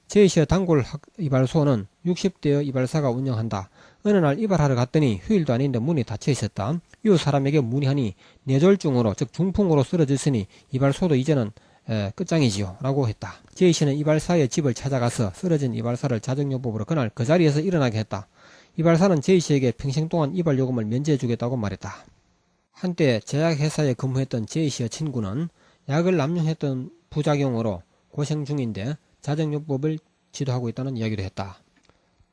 제이시의 단골 이발소는 60대의 이발사가 운영한다. 어느 날 이발하러 갔더니 휴일도 아닌데 문이 닫혀 있었다. 이웃 사람에게 문의하니 뇌졸중으로 즉 중풍으로 쓰러졌으니 이발소도 이제는 끝장이지요 라고 했다. 제이씨는 이발사의 집을 찾아가서 쓰러진 이발사를 자정요법으로 그날 그 자리에서 일어나게 했다. 이발사는 제이씨에게 평생 동안 이발 요금을 면제해 주겠다고 말했다. 한때 제약회사에 근무했던 제이씨의 친구는 약을 남용했던 부작용으로 고생 중인데 자정요법을 지도하고 있다는 이야기도 했다.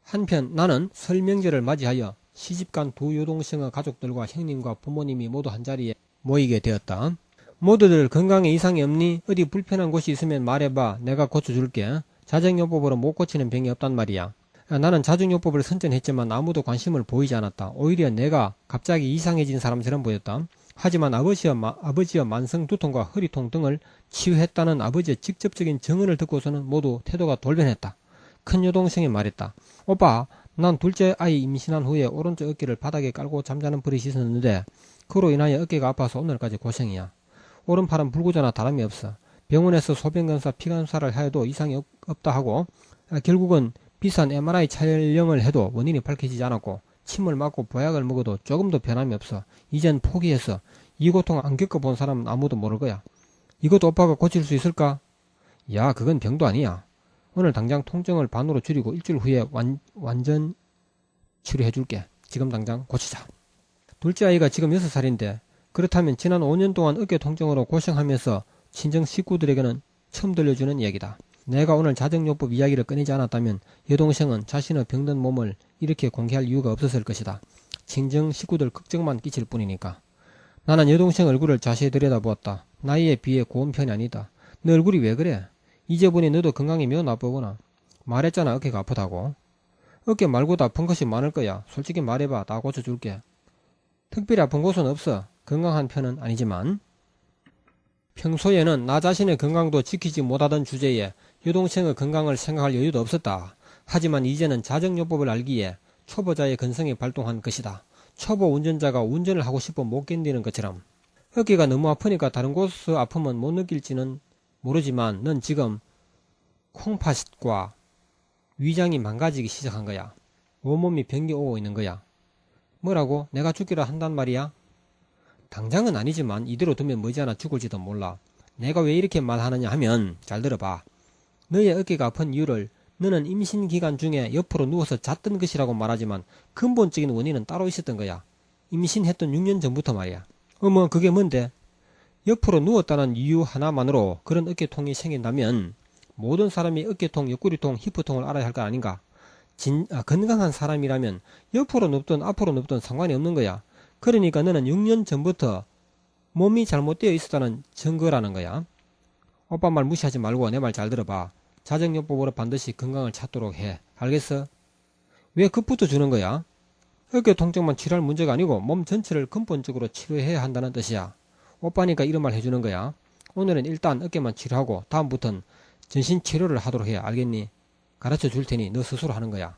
한편 나는 설 명절을 맞이하여 시집간 두 여동생의 가족들과 형님과 부모님이 모두 한자리에 모이게 되었다. 모두들 건강에 이상이 없니? 어디 불편한 곳이 있으면 말해봐. 내가 고쳐줄게. 자정요법으로 못 고치는 병이 없단 말이야. 나는 자정요법을 선전했지만 아무도 관심을 보이지 않았다. 오히려 내가 갑자기 이상해진 사람처럼 보였다. 하지만 아버지의 만성 두통과 허리통 등을 치유했다는 아버지의 직접적인 증언을 듣고서는 모두 태도가 돌변했다. 큰 여동생이 말했다. 오빠, 난 둘째 아이 임신한 후에 오른쪽 어깨를 바닥에 깔고 잠자는 버릇이 있었는데 그로 인하여 어깨가 아파서 오늘까지 고생이야. 오른팔은 불구잖아 다름이 없어. 병원에서 소변검사, 피검사를 해도 이상이 없다 하고 결국은 비싼 MRI 촬영을 해도 원인이 밝혀지지 않았고 침을 맞고 보약을 먹어도 조금도 변함이 없어. 이젠 포기했어. 이 고통 안 겪어본 사람은 아무도 모를 거야. 이것도 오빠가 고칠 수 있을까? 야, 그건 병도 아니야. 오늘 당장 통증을 반으로 줄이고 일주일 후에 완전 치료해줄게. 지금 당장 고치자. 둘째 아이가 지금 6살인데 그렇다면 지난 5년 동안 어깨 통증으로 고생하면서 친정 식구들에게는 처음 들려주는 이야기다. 내가 오늘 자정요법 이야기를 꺼내지 않았다면 여동생은 자신의 병든 몸을 이렇게 공개할 이유가 없었을 것이다. 친정 식구들 걱정만 끼칠 뿐이니까. 나는 여동생 얼굴을 자세히 들여다보았다. 나이에 비해 고운 편이 아니다. 너 얼굴이 왜 그래? 이제 보니 너도 건강이 매우 나쁘구나. 말했잖아 어깨가 아프다고. 어깨 말고도 아픈 것이 많을 거야. 솔직히 말해봐. 다 고쳐줄게. 특별히 아픈 곳은 없어. 건강한 편은 아니지만 평소에는 나 자신의 건강도 지키지 못하던 주제에 여동생의 건강을 생각할 여유도 없었다. 하지만 이제는 자정요법을 알기에 초보자의 근성이 발동한 것이다. 초보 운전자가 운전을 하고 싶어 못 견디는 것처럼. 어깨가 너무 아프니까 다른 곳의 아픔은 못 느낄지는 모르지만 넌 지금 콩팥과 위장이 망가지기 시작한 거야. 온몸이 병이 오고 있는 거야. 뭐라고? 내가 죽기로 한단 말이야? 당장은 아니지만 이대로 두면 머지않아 죽을지도 몰라. 내가 왜 이렇게 말하느냐 하면 잘 들어봐. 너의 어깨가 아픈 이유를 너는 임신 기간 중에 옆으로 누워서 잤던 것이라고 말하지만 근본적인 원인은 따로 있었던 거야. 임신했던 6년 전부터 말이야. 어머 그게 뭔데? 옆으로 누웠다는 이유 하나만으로 그런 어깨통이 생긴다면 모든 사람이 어깨통, 옆구리통, 히프통을 알아야 할 거 아닌가? 건강한 사람이라면 옆으로 눕든 앞으로 눕든 상관이 없는 거야. 그러니까 너는 6년 전부터 몸이 잘못되어 있었다는 증거라는 거야. 오빠 말 무시하지 말고 내 말 잘 들어봐. 자정요법으로 반드시 건강을 찾도록 해. 알겠어? 왜 급부터 주는 거야? 어깨 통증만 치료할 문제가 아니고 몸 전체를 근본적으로 치료해야 한다는 뜻이야. 오빠니까 이런 말 해주는 거야. 오늘은 일단 어깨만 치료하고 다음부터는 전신치료를 하도록 해. 알겠니? 가르쳐 줄 테니 너 스스로 하는 거야.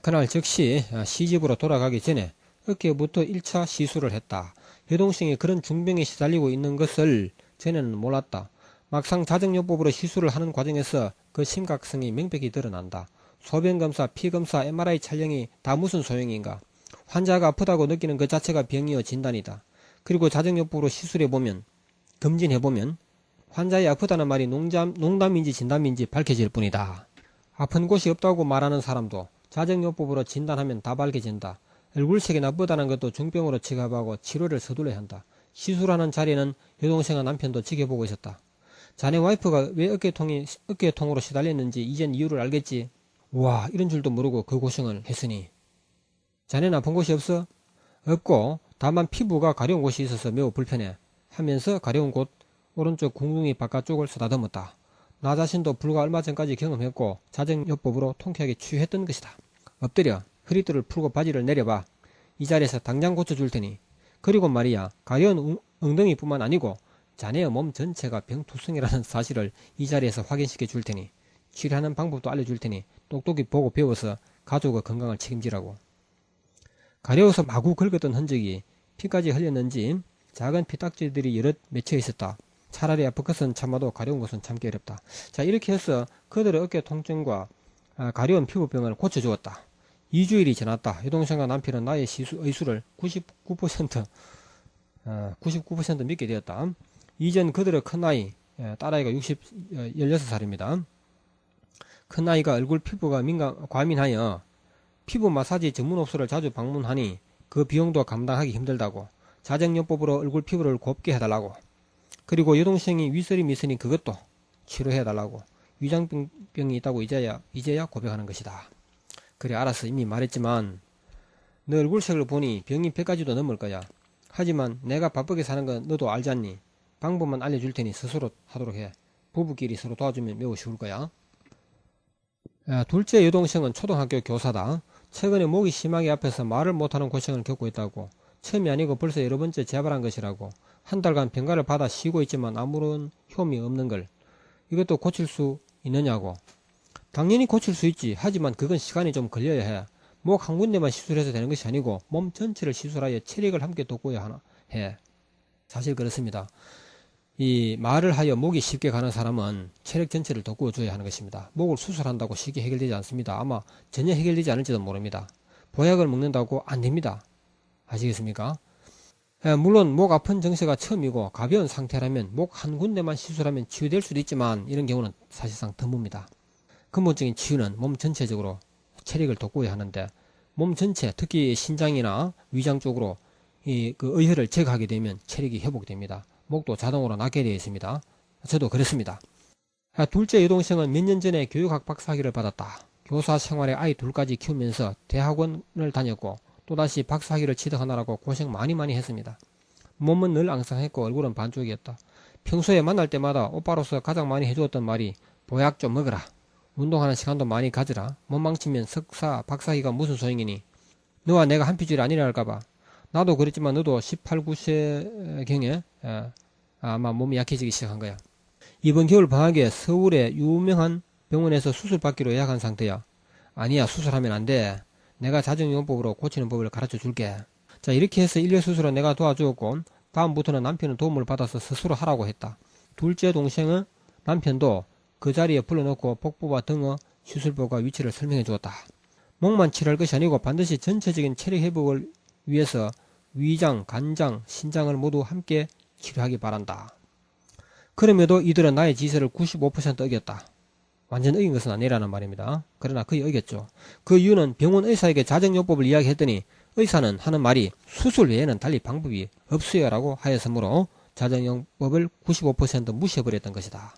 그날 즉시 시집으로 돌아가기 전에 어깨부터 1차 시술을 했다. 여동생이 그런 중병에 시달리고 있는 것을 전에는 몰랐다. 막상 자정요법으로 시술을 하는 과정에서 그 심각성이 명백히 드러난다. 소변검사, 피검사, MRI 촬영이 다 무슨 소용인가. 환자가 아프다고 느끼는 그 자체가 병이어 진단이다. 그리고 자정요법으로 시술해보면, 검진해보면 환자의 아프다는 말이 농담인지 진담인지 밝혀질 뿐이다. 아픈 곳이 없다고 말하는 사람도 자정요법으로 진단하면 다 밝혀진다. 얼굴색이 나쁘다는 것도 중병으로 취급하고 치료를 서둘러야 한다. 시술하는 자리에는 여동생과 남편도 지켜보고 있었다. 자네 와이프가 왜 어깨통으로 시달렸는지 이젠 이유를 알겠지? 우와 이런 줄도 모르고 그 고생을 했으니. 자네는 아픈 곳이 없어? 없고 다만 피부가 가려운 곳이 있어서 매우 불편해 하면서 가려운 곳 오른쪽 궁둥이 바깥쪽을 쓰다듬었다. 나 자신도 불과 얼마 전까지 경험했고 자정요법으로 통쾌하게 치유했던 것이다. 엎드려 허리띠를 풀고 바지를 내려봐. 이 자리에서 당장 고쳐줄 테니. 그리고 말이야 가려운 엉덩이뿐만 아니고 자네의 몸 전체가 병투성이라는 사실을 이 자리에서 확인시켜 줄 테니 치료하는 방법도 알려줄 테니 똑똑히 보고 배워서 가족의 건강을 책임지라고. 가려워서 마구 긁었던 흔적이 피까지 흘렸는지 작은 피딱지들이 여럿 맺혀 있었다. 차라리 아플 것은 참아도 가려운 것은 참기 어렵다. 자, 이렇게 해서 그들의 어깨 통증과 가려운 피부병을 고쳐주었다. 2주일이 지났다. 여동생과 남편은 나의 의술을 99% 믿게 되었다. 이젠 그들의 큰아이, 딸아이가 16살입니다. 큰아이가 얼굴 피부가 과민하여 피부 마사지 전문업소를 자주 방문하니 그 비용도 감당하기 힘들다고, 자정요법으로 얼굴 피부를 곱게 해달라고, 그리고 여동생이 위설이 있으니 그것도 치료해달라고, 위장병이 있다고 이제야 고백하는 것이다. 그래, 알았어. 이미 말했지만 너 얼굴색을 보니 병이 100가지도 넘을 거야. 하지만 내가 바쁘게 사는 건 너도 알잖니. 방법만 알려줄 테니 스스로 하도록 해. 부부끼리 서로 도와주면 매우 쉬울 거야. 둘째 여동생은 초등학교 교사다. 최근에 목이 심하게 아파서 말을 못하는 고생을 겪고 있다고. 처음이 아니고 벌써 여러 번째 재발한 것이라고. 한 달간 병가를 받아 쉬고 있지만 아무런 효험이 없는 걸. 이것도 고칠 수 있느냐고. 당연히 고칠 수 있지. 하지만 그건 시간이 좀 걸려야 해. 목 한 군데만 시술해서 되는 것이 아니고 몸 전체를 시술하여 체력을 함께 돋구어야 해. 사실 그렇습니다. 이 말을 하여 목이 쉽게 가는 사람은 체력 전체를 돋구어 줘야 하는 것입니다. 목을 수술한다고 쉽게 해결되지 않습니다. 아마 전혀 해결되지 않을지도 모릅니다. 보약을 먹는다고 안 됩니다. 아시겠습니까? 물론 목 아픈 증세가 처음이고 가벼운 상태라면 목 한 군데만 시술하면 치유될 수도 있지만 이런 경우는 사실상 드뭅니다. 근본적인 치유는 몸 전체적으로 체력을 돋구어야 하는데 몸 전체, 특히 신장이나 위장 쪽으로 그 의혈을 제거하게 되면 체력이 회복됩니다. 목도 자동으로 낫게 되어 있습니다. 저도 그렇습니다. 둘째 여동생은 몇 년 전에 교육학 박사학위를 받았다. 교사 생활에 아이 둘까지 키우면서 대학원을 다녔고 또다시 박사학위를 취득하느라고 고생 많이 했습니다. 몸은 늘 앙상했고 얼굴은 반쪽이었다. 평소에 만날 때마다 오빠로서 가장 많이 해주었던 말이 보약 좀 먹어라. 운동하는 시간도 많이 가져라. 못 망치면 석사, 박사학위가 무슨 소용이니. 너와 내가 한 피줄이 아니라 할까봐. 나도 그랬지만 너도 18, 9세경에 아마 몸이 약해지기 시작한 거야. 이번 겨울 방학에 서울의 유명한 병원에서 수술받기로 예약한 상태야. 아니야, 수술하면 안 돼. 내가 자정요법으로 고치는 법을 가르쳐 줄게. 자, 이렇게 해서 1회 수술은 내가 도와주었고 다음부터는 남편은 도움을 받아서 스스로 하라고 했다. 둘째 동생은 남편도 그 자리에 불러놓고 복부와 등의 시술법과 위치를 설명해 주었다. 목만 치료할 것이 아니고 반드시 전체적인 체력 회복을 위해서 위장, 간장, 신장을 모두 함께 치료하기 바란다. 그럼에도 이들은 나의 지시를 95% 어겼다. 완전 어긴 것은 아니라는 말입니다. 그러나 거의 어겼죠. 그 이유는 병원 의사에게 자정요법을 이야기했더니 의사는 하는 말이 수술 외에는 달리 방법이 없어요 라고 하였으므로 자정요법을 95% 무시해버렸던 것이다.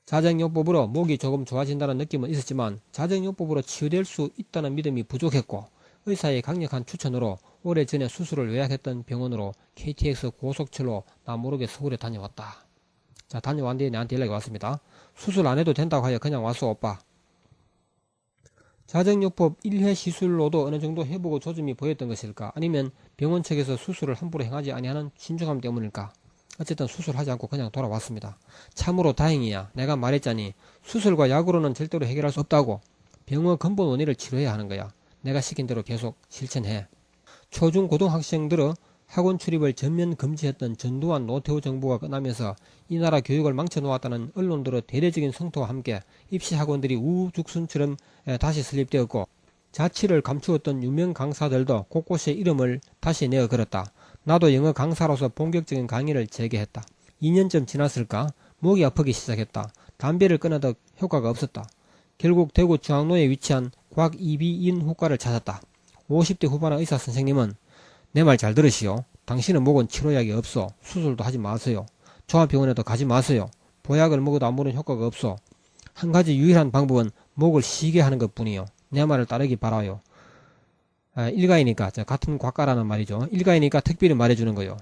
자정요법으로 목이 조금 좋아진다는 느낌은 있었지만 자정요법으로 치유될 수 있다는 믿음이 부족했고 의사의 강력한 추천으로 오래전에 수술을 예약했던 병원으로 KTX 고속철로 나 모르게 서울에 다녀왔다. 자, 다녀왔는데 나한테 연락이 왔습니다. 수술 안 해도 된다고 하여 그냥 왔어 오빠. 자정요법 1회 시술로도 어느 정도 회복의 조짐이 보였던 것일까? 아니면 병원 측에서 수술을 함부로 행하지 아니하는 신중함 때문일까? 어쨌든 수술하지 않고 그냥 돌아왔습니다. 참으로 다행이야. 내가 말했자니 수술과 약으로는 절대로 해결할 수 없다고. 병의 근본 원인을 치료해야 하는 거야. 내가 시킨 대로 계속 실천해. 초중 고등학생들의 학원 출입을 전면 금지했던 전두환 노태우 정부가 끝나면서 이 나라 교육을 망쳐놓았다는 언론들의 대대적인 성토와 함께 입시학원들이 우죽순처럼 다시 설립되었고 자취를 감추었던 유명 강사들도 곳곳에 이름을 다시 내어 걸었다. 나도 영어 강사로서 본격적인 강의를 재개했다. 2년쯤 지났을까? 목이 아프기 시작했다. 담배를 끊어도 효과가 없었다. 결국 대구 중앙로에 위치한 곽이비인 후과를 찾았다. 50대 후반의 의사 선생님은 내 말 잘 들으시오. 당신은 목은 치료약이 없어. 수술도 하지 마세요. 종합병원에도 가지 마세요. 보약을 먹어도 아무런 효과가 없어. 한 가지 유일한 방법은 목을 쉬게 하는 것 뿐이요. 내 말을 따르기 바라요. 일가이니까, 같은 과과라는 말이죠. 일가이니까 특별히 말해주는 거요.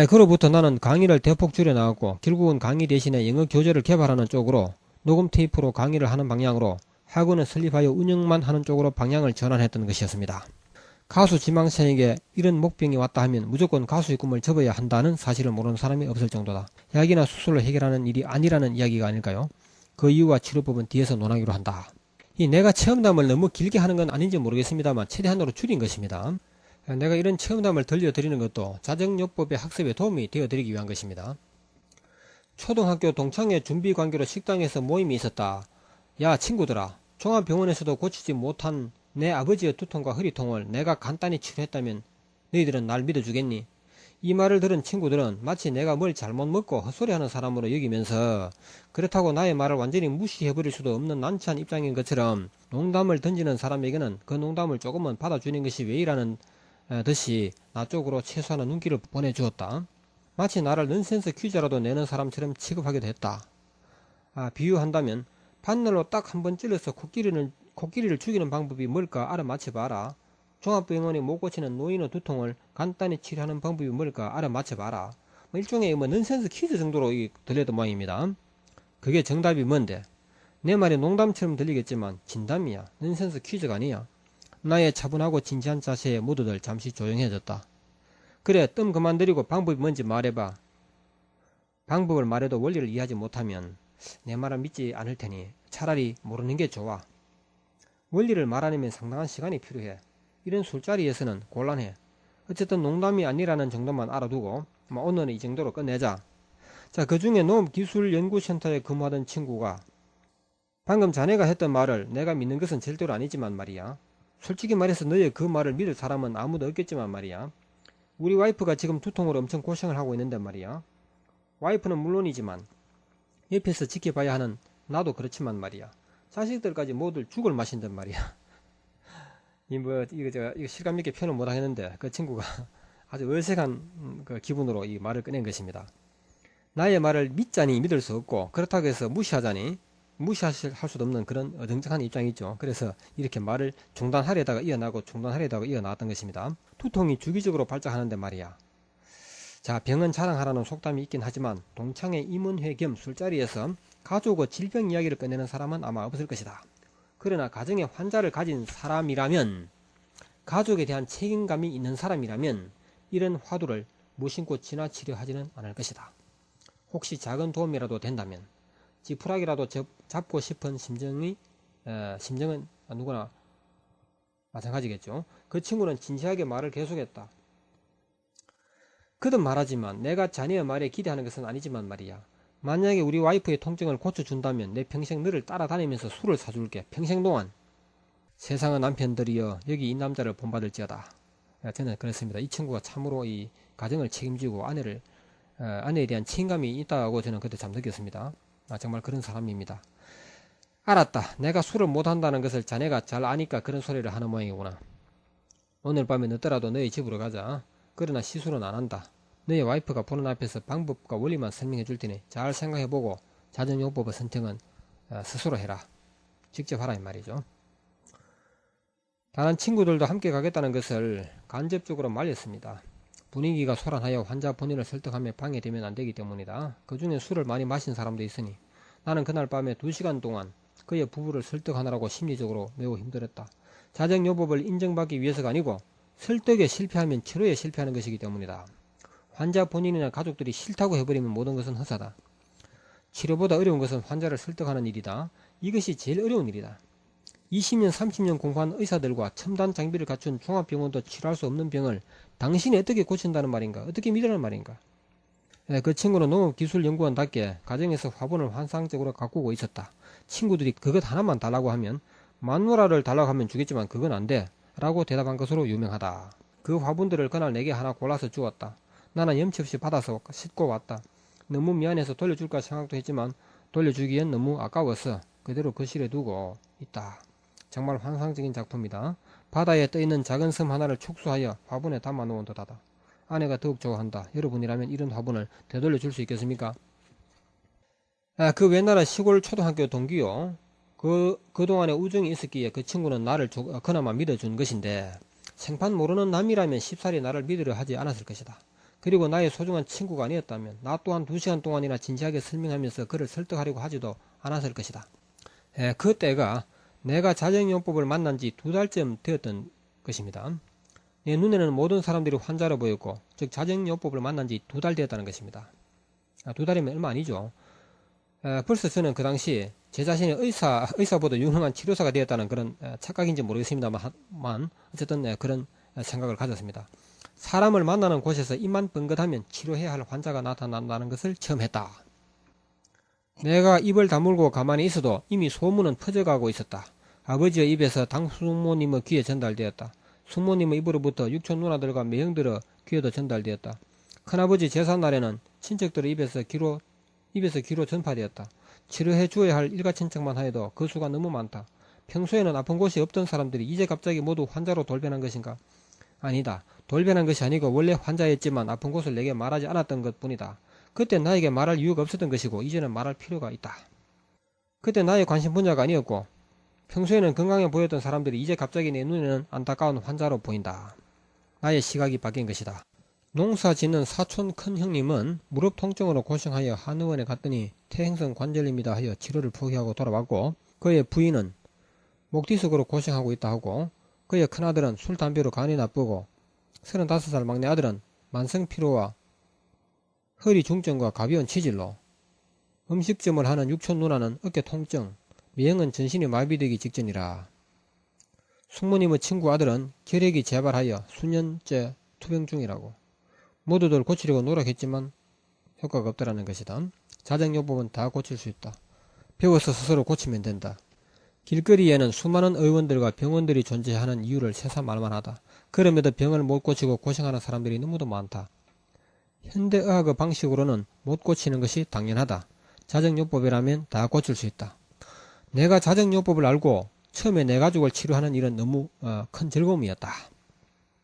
그로부터 나는 강의를 대폭 줄여나갔고 결국은 강의 대신에 영어 교재를 개발하는 쪽으로 녹음 테이프로 강의를 하는 방향으로 학원을 설립하여 운영만 하는 쪽으로 방향을 전환했던 것이었습니다. 가수 지망생에게 이런 목병이 왔다 하면 무조건 가수의 꿈을 접어야 한다는 사실을 모르는 사람이 없을 정도다. 약이나 수술로 해결하는 일이 아니라는 이야기가 아닐까요? 그 이유와 치료법은 뒤에서 논하기로 한다. 이 내가 체험담을 너무 길게 하는 건 아닌지 모르겠습니다만 최대한으로 줄인 것입니다. 내가 이런 체험담을 들려드리는 것도 자정요법의 학습에 도움이 되어드리기 위한 것입니다. 초등학교 동창회 준비 관계로 식당에서 모임이 있었다. 야 친구들아, 종합병원에서도 고치지 못한 내 아버지의 두통과 허리통을 내가 간단히 치료했다면 너희들은 날 믿어주겠니? 이 말을 들은 친구들은 마치 내가 뭘 잘못 먹고 헛소리하는 사람으로 여기면서 그렇다고 나의 말을 완전히 무시해버릴 수도 없는 난처한 입장인 것처럼 농담을 던지는 사람에게는 그 농담을 조금은 받아주는 것이 왜이라는 듯이 나 쪽으로 최소한의 눈길을 보내주었다. 마치 나를 넌센스 퀴즈라도 내는 사람처럼 취급하기도 했다. 비유한다면 바늘로 딱 한 번 찔러서 코끼리를 죽이는 방법이 뭘까 알아맞혀봐라. 종합병원이 못 고치는 노인의 두통을 간단히 치료하는 방법이 뭘까 알아맞혀봐라. 일종의 넌센스 퀴즈 정도로 들렸던 모양입니다. 그게 정답이 뭔데? 내 말이 농담처럼 들리겠지만 진담이야. 넌센스 퀴즈가 아니야. 나의 차분하고 진지한 자세에 모두들 잠시 조용해졌다. 그래, 뜸 그만 들이고 방법이 뭔지 말해봐. 방법을 말해도 원리를 이해하지 못하면 내 말을 믿지 않을 테니 차라리 모르는 게 좋아. 원리를 말하려면 상당한 시간이 필요해. 이런 술자리에서는 곤란해. 어쨌든 농담이 아니라는 정도만 알아두고 오늘은 이 정도로 끝내자. 자, 그 중에 농업기술연구센터에 근무하던 친구가 방금 자네가 했던 말을 내가 믿는 것은 절대로 아니지만 말이야. 솔직히 말해서 너의 그 말을 믿을 사람은 아무도 없겠지만 말이야. 우리 와이프가 지금 두통으로 엄청 고생을 하고 있는데 말이야. 와이프는 물론이지만 옆에서 지켜봐야 하는 나도 그렇지만 말이야. 자식들까지 모두 죽을 맛인단 말이야. 이거 실감 있게 표현을 못 하겠는데 그 친구가 아주 어색한 그 기분으로 이 말을 꺼낸 것입니다. 나의 말을 믿자니 믿을 수 없고 그렇다고 해서 무시하자니 무시할 수도 없는 그런 어정쩡한 입장이죠. 그래서 이렇게 말을 중단하려다가 이어나왔던 것입니다. 두통이 주기적으로 발작하는데 말이야. 자, 병은 자랑하라는 속담이 있긴 하지만 동창회 임원회 겸 술자리에서 가족의 질병 이야기를 꺼내는 사람은 아마 없을 것이다. 그러나 가정에 환자를 가진 사람이라면, 가족에 대한 책임감이 있는 사람이라면 이런 화두를 무심코 지나치려 하지는 않을 것이다. 혹시 작은 도움이라도 된다면 지푸라기라도 잡고 싶은 심정은 누구나 마찬가지겠죠. 그 친구는 진지하게 말을 계속했다. 거듭 말하지만 내가 자네의 말에 기대하는 것은 아니지만 말이야. 만약에 우리 와이프의 통증을 고쳐준다면 내 평생 너를 따라다니면서 술을 사줄게. 평생 동안. 세상의 남편들이여 여기 이 남자를 본받을지어다. 저는 그렇습니다. 이 친구가 참으로 이 가정을 책임지고 아내에 대한 책임감이 있다고 저는 그때 참 느꼈습니다. 정말 그런 사람입니다. 알았다. 내가 술을 못한다는 것을 자네가 잘 아니까 그런 소리를 하는 모양이구나. 오늘 밤에 늦더라도 너희 집으로 가자. 그러나 시술은 안 한다. 너희 와이프가 보는 앞에서 방법과 원리만 설명해 줄 테니 잘 생각해보고 자정요법의 선택은 스스로 해라. 직접 하라 이 말이죠. 다른 친구들도 함께 가겠다는 것을 간접적으로 말렸습니다. 분위기가 소란하여 환자 본인을 설득하며 방해되면 안 되기 때문이다. 그 중에 술을 많이 마신 사람도 있으니 나는 그날 밤에 2시간 동안 그의 부부를 설득하느라고 심리적으로 매우 힘들었다. 자정요법을 인정받기 위해서가 아니고 설득에 실패하면 치료에 실패하는 것이기 때문이다. 환자 본인이나 가족들이 싫다고 해버리면 모든 것은 허사다. 치료보다 어려운 것은 환자를 설득하는 일이다. 이것이 제일 어려운 일이다. 20년 30년 공부한 의사들과 첨단 장비를 갖춘 종합병원도 치료할 수 없는 병을 당신이 어떻게 고친다는 말인가? 어떻게 믿으라는 말인가? 그 친구는 농업기술연구원답게 가정에서 화분을 환상적으로 가꾸고 있었다. 친구들이 그것 하나만 달라고 하면 마누라를 달라고 하면 주겠지만 그건 안 돼 라고 대답한 것으로 유명하다. 그 화분들을 그날 내게 하나 골라서 주었다. 나는 염치 없이 받아서 싣고 왔다. 너무 미안해서 돌려줄까 생각도 했지만 돌려주기엔 너무 아까워서 그대로 거실에 두고 있다. 정말 환상적인 작품이다. 바다에 떠있는 작은 섬 하나를 축소하여 화분에 담아 놓은 듯하다. 아내가 더욱 좋아한다. 여러분이라면 이런 화분을 되돌려 줄 수 있겠습니까? 그 외나라 시골 초등학교 동기요. 그동안에 우정이 있었기에 그 친구는 나를 그나마 믿어준 것인데 생판 모르는 남이라면 쉽사리 나를 믿으려 하지 않았을 것이다. 그리고 나의 소중한 친구가 아니었다면 나 또한 2시간 동안이나 진지하게 설명하면서 그를 설득하려고 하지도 않았을 것이다. 그 때가 내가 자정요법을 만난 지 2달쯤 되었던 것입니다. 내 눈에는 모든 사람들이 환자로 보였고 즉 자정요법을 만난 지 2달 되었다는 것입니다. 2달이면 얼마 아니죠. 벌써 저는 그 당시 제 자신이 의사보다 유능한 치료사가 되었다는 그런 착각인지 모르겠습니다만 어쨌든 그런 생각을 가졌습니다. 사람을 만나는 곳에서 입만 뻥긋하면 치료해야 할 환자가 나타난다는 것을 처음 했다. 내가 입을 다물고 가만히 있어도 이미 소문은 퍼져가고 있었다. 아버지의 입에서 당숙모님의 귀에 전달되었다. 숙모님의 입으로부터 육촌 누나들과 매형들의 귀에도 전달되었다. 큰아버지 제삿날에는 친척들의 입에서 귀로 전파되었다. 치료해 주어야 할 일가친척만 하여도 그 수가 너무 많다. 평소에는 아픈 곳이 없던 사람들이 이제 갑자기 모두 환자로 돌변한 것인가? 아니다. 돌변한 것이 아니고 원래 환자였지만 아픈 곳을 내게 말하지 않았던 것 뿐이다. 그때 나에게 말할 이유가 없었던 것이고 이제는 말할 필요가 있다. 그때 나의 관심 분야가 아니었고 평소에는 건강해 보였던 사람들이 이제 갑자기 내 눈에는 안타까운 환자로 보인다. 나의 시각이 바뀐 것이다. 농사 짓는 사촌 큰형님은 무릎 통증으로 고생하여 한의원에 갔더니 퇴행성 관절염이다 하여 치료를 포기하고 돌아왔고, 그의 부인은 목디스크로 고생하고 있다 하고, 그의 큰아들은 술 담배로 간이 나쁘고 35살 막내 아들은 만성피로와 허리 중증과 가벼운 치질로, 음식점을 하는 육촌 누나는 어깨 통증, 매형은 전신이 마비되기 직전이라. 숙모님의 친구 아들은 결핵이 재발하여 수년째 투병 중이라고. 모두들 고치려고 노력했지만 효과가 없다라는 것이다. 자정요법은 다 고칠 수 있다. 배워서 스스로 고치면 된다. 길거리에는 수많은 의원들과 병원들이 존재하는 이유를 새삼 알만하다. 그럼에도 병을 못 고치고 고생하는 사람들이 너무도 많다. 현대의학의 방식으로는 못 고치는 것이 당연하다. 자정요법이라면 다 고칠 수 있다. 내가 자정요법을 알고 처음에 내 가족을 치료하는 일은 너무 큰 즐거움이었다.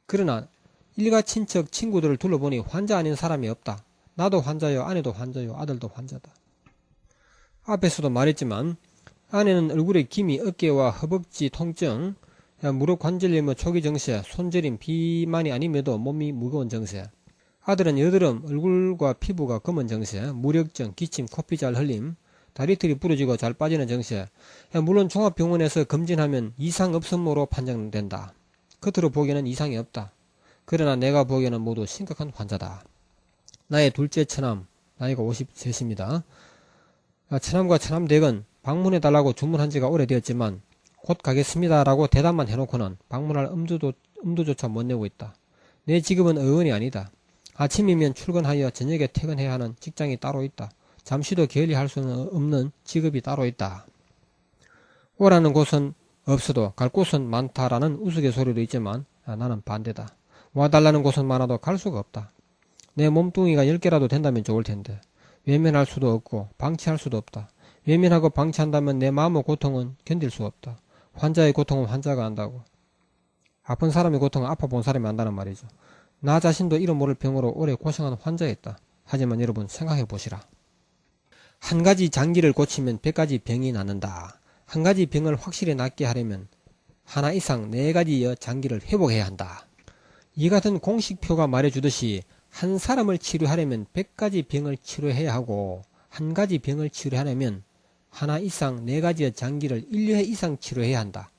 그러나 일가 친척 친구들을 둘러보니 환자 아닌 사람이 없다. 나도 환자요, 아내도 환자요, 아들도 환자다. 앞에서도 말했지만 아내는 얼굴에 기미, 어깨와 허벅지 통증, 무릎 관절염의 초기 증세, 손저림, 비만이 아님에도 몸이 무거운 증세. 아들은 여드름, 얼굴과 피부가 검은 증세, 무력증, 기침, 코피잘 흘림, 다리털이 부러지고 잘 빠지는 증세. 물론 종합병원에서 검진하면 이상 없음으로 판정된다. 겉으로 보기에는 이상이 없다. 그러나 내가 보기에는 모두 심각한 환자다. 나의 둘째 처남, 나이가 53입니다. 처남과 처남댁은 방문해달라고 주문한 지가 오래되었지만 곧 가겠습니다 라고 대답만 해놓고는 방문할 엄두조차 못 내고 있다. 내 직업은 의원이 아니다. 아침이면 출근하여 저녁에 퇴근해야 하는 직장이 따로 있다. 잠시도 게을리할 수는 없는 직업이 따로 있다. 오라는 곳은 없어도 갈 곳은 많다라는 우스갯소리도 있지만 나는 반대다. 와달라는 곳은 많아도 갈 수가 없다. 내 몸뚱이가 10개라도 된다면 좋을 텐데 외면할 수도 없고 방치할 수도 없다. 외면하고 방치한다면 내 마음의 고통은 견딜 수 없다. 환자의 고통은 환자가 안다고. 아픈 사람의 고통은 아파본 사람이 안다는 말이죠. 나 자신도 이름 모를 병으로 오래 고생한 환자였다. 하지만 여러분 생각해 보시라. 한 가지 장기를 고치면 100가지 병이 낫는다. 한 가지 병을 확실히 낫게 하려면 하나 이상 4가지의 장기를 회복해야 한다. 이 같은 공식표가 말해주듯이 한 사람을 치료하려면 100가지 병을 치료해야 하고 한 가지 병을 치료하려면 하나 이상 4가지의 장기를 1회 이상 치료해야 한다.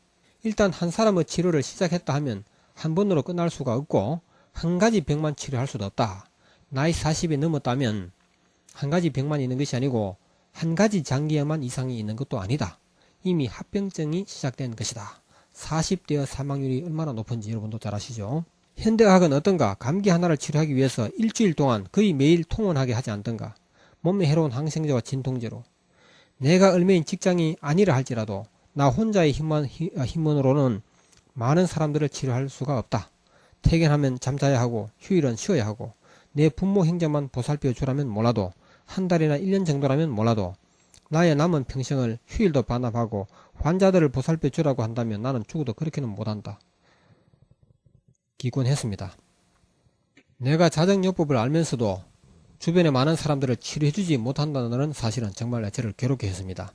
일단 한 사람의 치료를 시작했다 하면 한 번으로 끝날 수가 없고 한 가지 병만 치료할 수도 없다. 나이 40이 넘었다면 한 가지 병만 있는 것이 아니고 한 가지 장기에만 이상이 있는 것도 아니다. 이미 합병증이 시작된 것이다. 40대의 사망률이 얼마나 높은지 여러분도 잘 아시죠? 현대의학은 어떤가? 감기 하나를 치료하기 위해서 일주일 동안 거의 매일 통원하게 하지 않던가? 몸에 해로운 항생제와 진통제로. 내가 얼매인 직장이 아니라 할지라도 나 혼자의 힘만으로는 많은 사람들을 치료할 수가 없다. 퇴근하면 잠자야 하고 휴일은 쉬어야 하고 내 부모 형제만 보살펴 주라면 몰라도 한 달이나 1년 정도라면 몰라도 나의 남은 평생을 휴일도 반납하고 환자들을 보살펴 주라고 한다면 나는 죽어도 그렇게는 못한다. 기권했습니다. 내가 자정요법을 알면서도 주변에 많은 사람들을 치료해주지 못한다는 사실은 정말 저를 괴롭게 했습니다.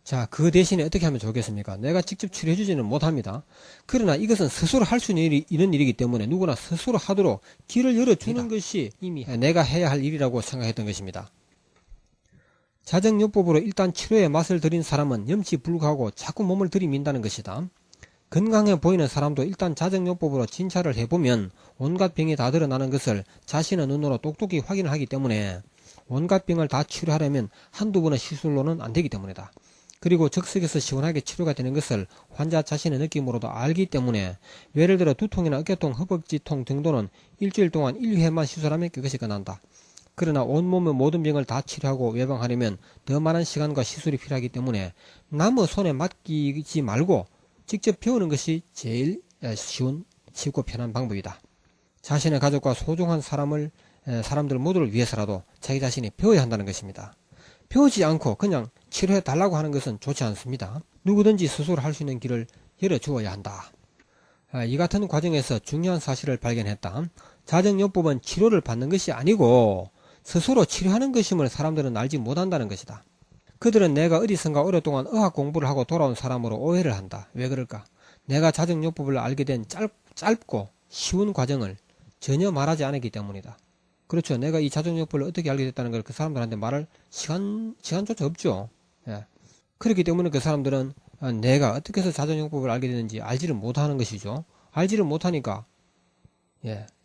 자, 그 대신에 어떻게 하면 좋겠습니까? 내가 직접 치료해주지는 못합니다. 그러나 이것은 스스로 할 수 있는 일이기 때문에 누구나 스스로 하도록 길을 열어주는 것이 이미 내가 해야 할 일이라고 생각했던 것입니다. 자정요법으로 일단 치료에 맛을 들인 사람은 염치 불구하고 자꾸 몸을 들이민다는 것이다. 건강해 보이는 사람도 일단 자정요법으로 진찰을 해보면 온갖 병이 다 드러나는 것을 자신의 눈으로 똑똑히 확인을 하기 때문에 온갖 병을 다 치료하려면 한두 번의 시술로는 안 되기 때문이다. 그리고 즉석에서 시원하게 치료가 되는 것을 환자 자신의 느낌으로도 알기 때문에 예를 들어 두통이나 어깨통, 허벅지통 정도는 일주일 동안 1회만 시술하면 그것이 끝난다. 그러나 온몸의 모든 병을 다 치료하고 예방하려면 더 많은 시간과 시술이 필요하기 때문에 남의 손에 맡기지 말고 직접 배우는 것이 제일 쉬운, 쉽고 편한 방법이다. 자신의 가족과 소중한 사람들 모두를 위해서라도 자기 자신이 배워야 한다는 것입니다. 배우지 않고 그냥 치료해 달라고 하는 것은 좋지 않습니다. 누구든지 스스로 할 수 있는 길을 열어주어야 한다. 이 같은 과정에서 중요한 사실을 발견했다. 자정요법은 치료를 받는 것이 아니고 스스로 치료하는 것임을 사람들은 알지 못한다는 것이다. 그들은 내가 어디선가 오랫동안 의학 공부를 하고 돌아온 사람으로 오해를 한다. 왜 그럴까? 내가 자정요법을 알게 된 짧고 쉬운 과정을 전혀 말하지 않았기 때문이다. 그렇죠. 내가 이 자정요법을 어떻게 알게 됐다는 걸 그 사람들한테 말할 시간조차 없죠. 예. 그렇기 때문에 그 사람들은 내가 어떻게 해서 자정요법을 알게 됐는지 알지를 못하는 것이죠. 알지를 못하니까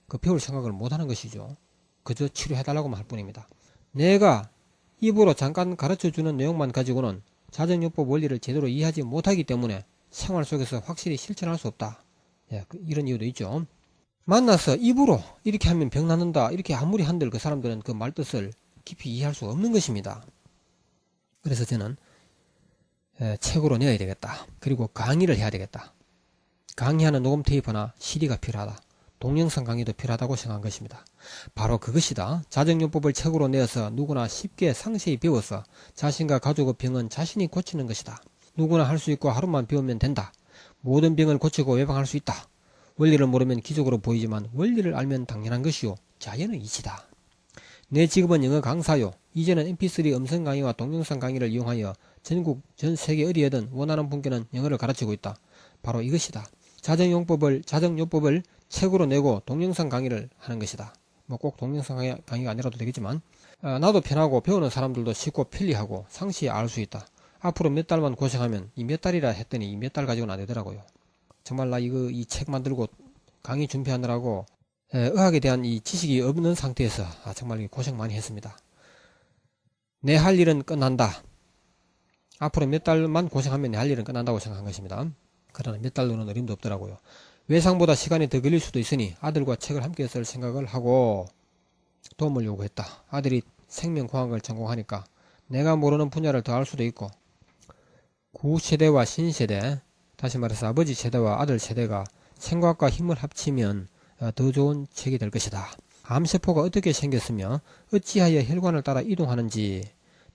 그 배울 생각을 못하는 것이죠. 그저 치료해달라고만 할 뿐입니다. 내가 입으로 잠깐 가르쳐주는 내용만 가지고는 자정요법 원리를 제대로 이해하지 못하기 때문에 생활 속에서 확실히 실천할 수 없다. 이런 이유도 있죠. 만나서 입으로 이렇게 하면 병 낫는다 이렇게 아무리 한들 그 사람들은 그 말뜻을 깊이 이해할 수 없는 것입니다. 그래서 저는 책으로 내야 되겠다. 그리고 강의를 해야 되겠다. 강의하는 녹음 테이프나 CD가 필요하다. 동영상 강의도 필요하다고 생각한 것입니다. 바로 그것이다. 자정요법을 책으로 내어서 누구나 쉽게 상세히 배워서 자신과 가족의 병은 자신이 고치는 것이다. 누구나 할 수 있고 하루만 배우면 된다. 모든 병을 고치고 예방할 수 있다. 원리를 모르면 기적으로 보이지만 원리를 알면 당연한 것이요. 자연의 이치다. 내 직업은 영어 강사요. 이제는 mp3 음성 강의와 동영상 강의를 이용하여 전국 전 세계 어디에든 원하는 분께는 영어를 가르치고 있다. 바로 이것이다. 자정요법을 책으로 내고 동영상 강의를 하는 것이다. 뭐 꼭 동영상 강의가 아니라도 되겠지만 나도 편하고 배우는 사람들도 쉽고 편리하고 상시에 알 수 있다. 앞으로 몇 달만 고생하면 이 몇 달이라 했더니 이 몇 달 가지고는 안 되더라고요. 정말 나 이 책 만들고 강의 준비하느라고 의학에 대한 이 지식이 없는 상태에서 정말 고생 많이 했습니다. 내 할 일은 끝난다. 앞으로 몇 달만 고생하면 내 할 일은 끝난다고 생각한 것입니다. 그러나 몇 달로는 어림도 없더라고요. 외상보다 시간이 더 걸릴 수도 있으니 아들과 책을 함께 쓸 생각을 하고 도움을 요구했다. 아들이 생명공학을 전공하니까 내가 모르는 분야를 더 알 수도 있고 구세대와 신세대, 다시 말해서 아버지 세대와 아들 세대가 생각과 힘을 합치면 더 좋은 책이 될 것이다. 암세포가 어떻게 생겼으며 어찌하여 혈관을 따라 이동하는지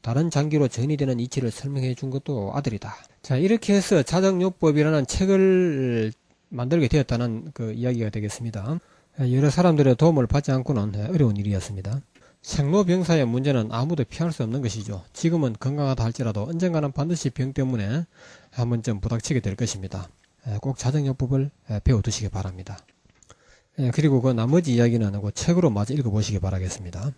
다른 장기로 전이되는 이치를 설명해 준 것도 아들이다. 자, 이렇게 해서 자정요법이라는 책을 만들게 되었다는 그 이야기가 되겠습니다. 여러 사람들의 도움을 받지 않고는 어려운 일이었습니다. 생로병사의 문제는 아무도 피할 수 없는 것이죠. 지금은 건강하다 할지라도 언젠가는 반드시 병 때문에 한 번쯤 부닥치게 될 것입니다. 꼭 자정요법을 배워두시기 바랍니다. 그리고 그 나머지 이야기는 그 책으로 마저 읽어보시기 바라겠습니다.